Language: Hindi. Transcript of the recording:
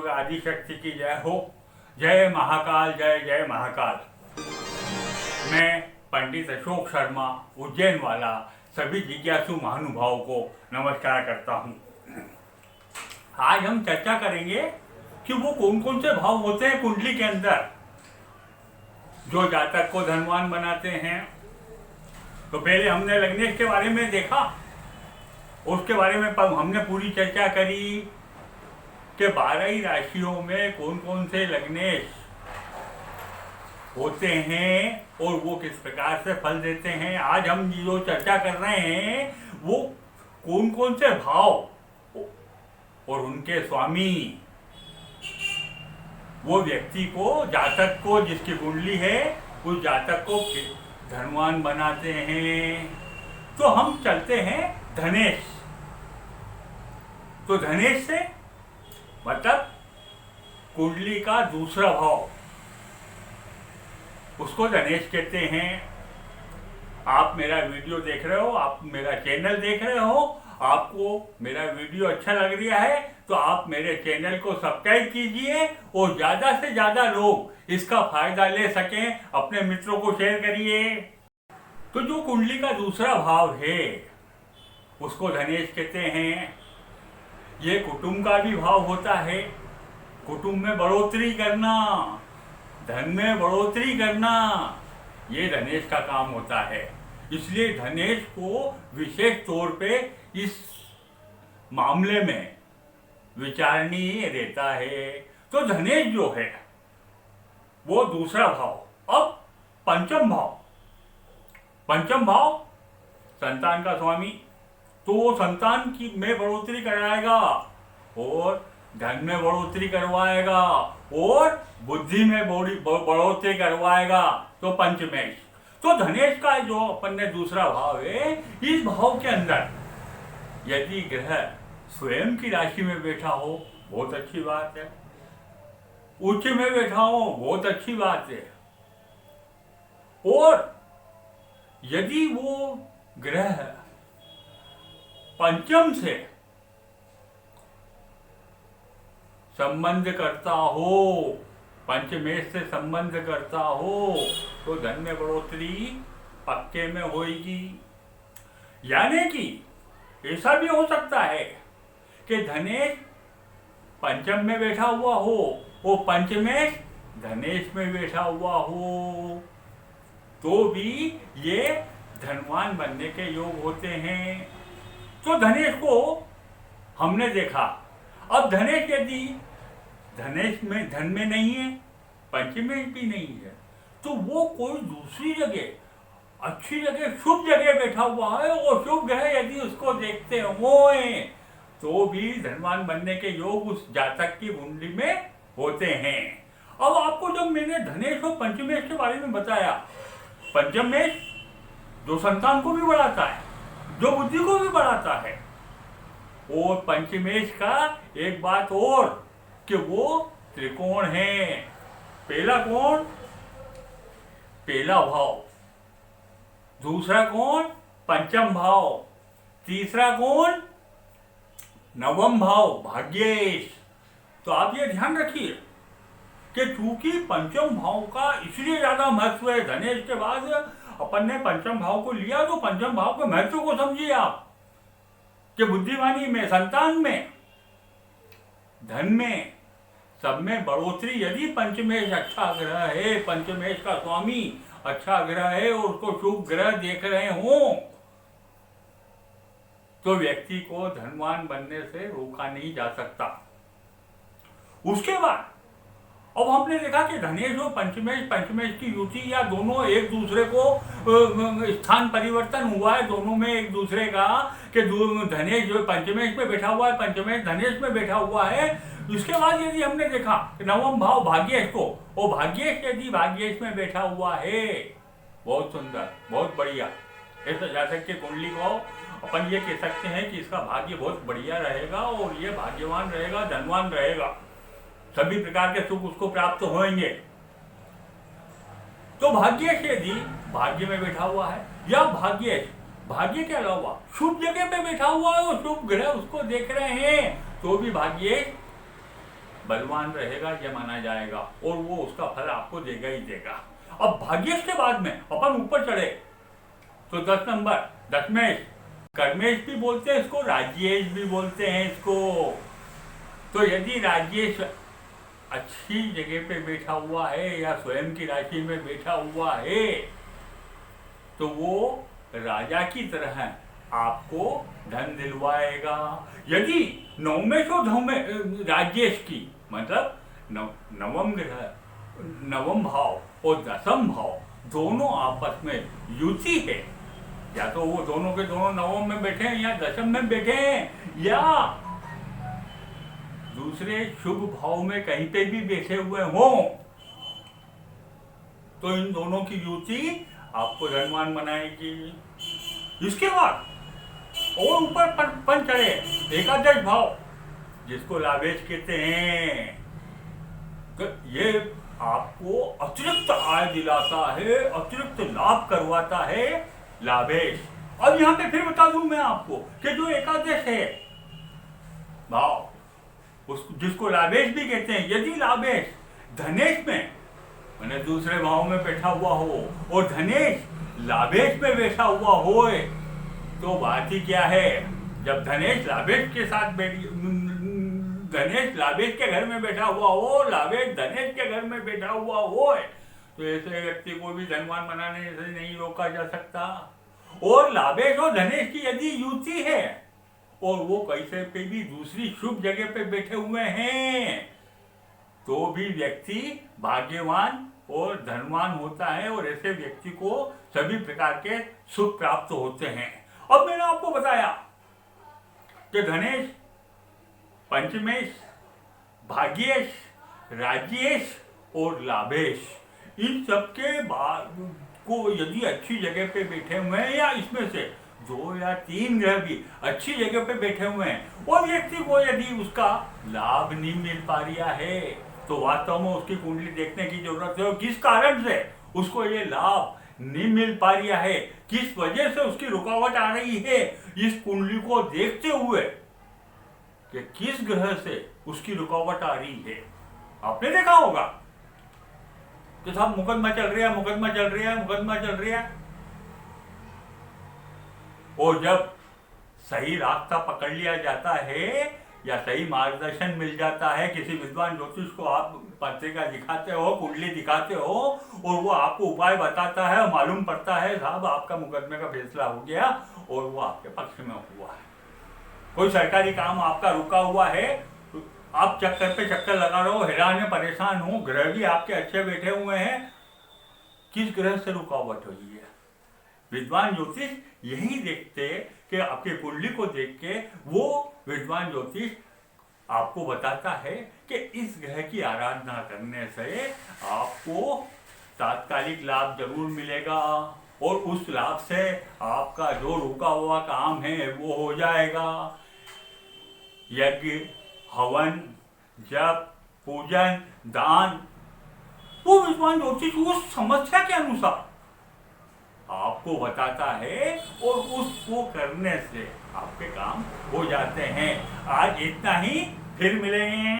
आदि शक्ति की जय हो। जय महाकाल, जय जय महाकाल। मैं पंडित अशोक शर्मा उज्जैन वाला सभी जिज्ञासु महानुभावों को नमस्कार करता हूँ। आज हम चर्चा करेंगे कि वो कौन कौन से भाव होते हैं कुंडली के अंदर जो जातक को धनवान बनाते हैं। तो पहले हमने लग्नेश के बारे में देखा, उसके बारे में हमने पूरी चर्चा करी कि 12 ही राशियों में कौन कौन से लग्नेश होते हैं और वो किस प्रकार से फल देते हैं। आज हम जो चर्चा कर रहे हैं वो कौन कौन से भाव और उनके स्वामी वो व्यक्ति को, जातक को, जिसकी कुंडली है उस जातक को धनवान बनाते हैं। तो हम चलते हैं धनेश। तो धनेश से मतलब कुंडली का दूसरा भाव, उसको धनेश कहते हैं। आप मेरा वीडियो देख रहे हो, आप मेरा चैनल देख रहे हो, आपको मेरा वीडियो अच्छा लग रहा है तो आप मेरे चैनल को सब्सक्राइब कीजिए और ज़्यादा से ज़्यादा लोग इसका फायदा ले सकें, अपने मित्रों को शेयर करिए। तो जो कुंडली का दूसरा भाव है उसको धनेश कहते हैं। ये कुटुंब का भी भाव होता है। कुटुंब में बढ़ोतरी करना, धन में बढ़ोतरी करना, ये धनेश का काम होता है। इसलिए धनेश को विशेष तौर पे इस मामले में विचारणीय रहता है। तो धनेश जो है वो दूसरा भाव। अब पंचम भाव, पंचम भाव संतान का स्वामी, तो वो संतान की में बढ़ोतरी कराएगा और धन में बढ़ोतरी करवाएगा और बुद्धि में बढ़ोतरी करवाएगा। तो पंचमेश। तो धनेश का जो अपन ने दूसरा भाव है, इस भाव के अंदर यदि ग्रह स्वयं की राशि में बैठा हो बहुत अच्छी बात है, उच्च में बैठा हो बहुत अच्छी बात है, और यदि वो ग्रह पंचम से संबंध करता हो, पंचमेश से संबंध करता हो, तो धन में बढ़ोतरी पक्के में होगी। यानी कि ऐसा भी हो सकता है कि धनेश पंचम में बैठा हुआ हो, वो पंचमेश धनेश में बैठा हुआ हो, तो भी ये धनवान बनने के योग होते हैं। तो धनेश को हमने देखा। अब धनेश यदि धनेश में धन में नहीं है, पंचमेश भी नहीं है, तो वो कोई दूसरी जगह, अच्छी जगह, शुभ जगह बैठा हुआ है और शुभ ग्रह यदि उसको देखते होए तो भी धनवान बनने के योग उस जातक की कुंडली में होते हैं। अब आपको जब मैंने धनेश और पंचमेश के बारे में बताया, पंचमेश जो संतान को भी बढ़ाता है, जो बुद्धि को भी बढ़ाता है, और पंचमेश का एक बात और कि वो त्रिकोण है। पहला कोण पहला भाव, दूसरा कोण पंचम भाव, तीसरा कोण नवम भाव भाग्येश। तो आप ये ध्यान रखिए कि चूंकि पंचम भाव का इसलिए ज्यादा महत्व है, धनेश के बाद अपन ने पंचम भाव को लिया, तो पंचम भाव के महत्व को समझिए आप कि बुद्धिमानी में, संतान में, धन में, सब में बढ़ोतरी। यदि पंचमेश अच्छा ग्रह है, पंचमेश का स्वामी अच्छा ग्रह है और उसको शुभ ग्रह देख रहे हों, तो व्यक्ति को धनवान बनने से रोका नहीं जा सकता। उसके बाद अब हमने देखा कि धनेश और पंचमेश, पंचमेश की युति या दोनों एक दूसरे को स्थान परिवर्तन हुआ है, दोनों में एक दूसरे का कि धनेश जो पंचमेश में बैठा हुआ है, पंचमेश धनेश में बैठा हुआ है। उसके बाद यदि हमने देखा नवम भाव भाग्येश को, और भाग्येश यदि भाग्येश में बैठा हुआ है, बहुत सुंदर, बहुत बढ़िया, ऐसा जातक की कुंडली को अपन ये कह सकते हैं कि इसका भाग्य बहुत बढ़िया रहेगा और ये भाग्यवान रहेगा, धनवान रहेगा, सभी प्रकार के सुख उसको प्राप्त होंगे। तो भाग्येश यदि भाग्य में बैठा हुआ है या भाग्येश भाग्य के अलावा शुभ जगह पे बैठा हुआ है और शुभ ग्रह उसको देख रहे हैं, तो भी भाग्येश बलवान रहेगा ये माना जाएगा और वो उसका फल आपको देगा ही देगा। अब भाग्येश के बाद में अपन ऊपर चढ़े तो 10 नंबर दशमेश, कर्मेश भी बोलते हैं इसको, राजेश भी बोलते हैं इसको। तो यदि राजेश अच्छी जगह पे बैठा हुआ है या स्वयं की राशि में बैठा हुआ है तो वो राजा की तरह आपको धन दिलवाएगा। यदि नवमेश और राजेश की मतलब नवम ग्रह, नवम भाव और दसम भाव दोनों आपस में युति है, या तो वो दोनों के दोनों नवम में बैठे हैं या दसम में बैठे हैं या दूसरे शुभ भाव में कहीं पे भी बैठे हुए हों, तो इन दोनों की युति आपको धनवान बनाएगी। इसके बाद और ऊपर पन चढ़े एकादश भाव जिसको लाभेश कहते हैं, तो ये आपको अतिरिक्त आय दिलाता है, अतिरिक्त लाभ करवाता है लाभेश। अब यहाँ पे फिर बता दूं मैं आपको कि जो एकादश है भाव जिसको लाभेश भी कहते हैं, यदि लाभेश धनेश में मैंने दूसरे भाव में बैठा हुआ हो और धनेश लाभेश में बैठा हुआ हो तो बात ही क्या है। जब धनेश लाभेश के साथ धनेश लाभेश के घर में बैठा हुआ हो, लाभेश धनेश के घर में बैठा हुआ हो तो ऐसे व्यक्ति को भी धनवान बनाने से नहीं रोका जा सकता। और लाभेश और धनेश की यदि युति है और वो कैसे पे भी दूसरी शुभ जगह पे बैठे हुए हैं तो भी व्यक्ति भाग्यवान और धनवान होता है और ऐसे व्यक्ति को सभी प्रकार के सुख प्राप्त होते हैं। अब मैंने आपको बताया कि धनेश, पंचमेश, भाग्येश, राजेश और लाभेश इन सबके को यदि अच्छी जगह पे बैठे हुए हैं या इसमें से 2 या 3 ग्रह भी अच्छी जगह पे बैठे हुए हैं और व्यक्ति को यदि उसका लाभ नहीं मिल पा रहा है तो वास्तव में उसकी कुंडली देखने की जरूरत है और किस कारण से उसको ये लाभ नहीं मिल पा रहा है, किस वजह से उसकी रुकावट आ रही है, इस कुंडली को देखते हुए कि किस ग्रह से उसकी रुकावट आ रही है। आपने देखा होगा कि साहब मुकदमा चल रहा है, मुकदमा चल रहा है, मुकदमा चल रहा है, और जब सही रास्ता पकड़ लिया जाता है या सही मार्गदर्शन मिल जाता है, किसी विद्वान ज्योतिष को आप पत्रिका दिखाते हो, कुंडली दिखाते हो और वो आपको उपाय बताता है और मालूम पड़ता है साहब आपका मुकदमे का फैसला हो गया और वो आपके पक्ष में हुआ है। कोई सरकारी काम आपका रुका हुआ है, तो आप चक्कर पे चक्कर लगा रहे हो, हैरान है, परेशान हो, ग्रह भी आपके अच्छे बैठे हुए हैं, किस ग्रह से रुकावट हुई है। विद्वान ज्योतिष यही देखते कि आपके कुंडली को देख के वो विद्वान ज्योतिष आपको बताता है कि इस ग्रह की आराधना करने से आपको तात्कालिक लाभ जरूर मिलेगा और उस लाभ से आपका जो रुका हुआ काम है वो हो जाएगा। यज्ञ, हवन, जप, पूजन, दान, वो विद्वान ज्योतिष उस समस्या के अनुसार आपको बताता है और उसको करने से आपके काम हो जाते हैं। आज इतना ही, फिर मिलेंगे।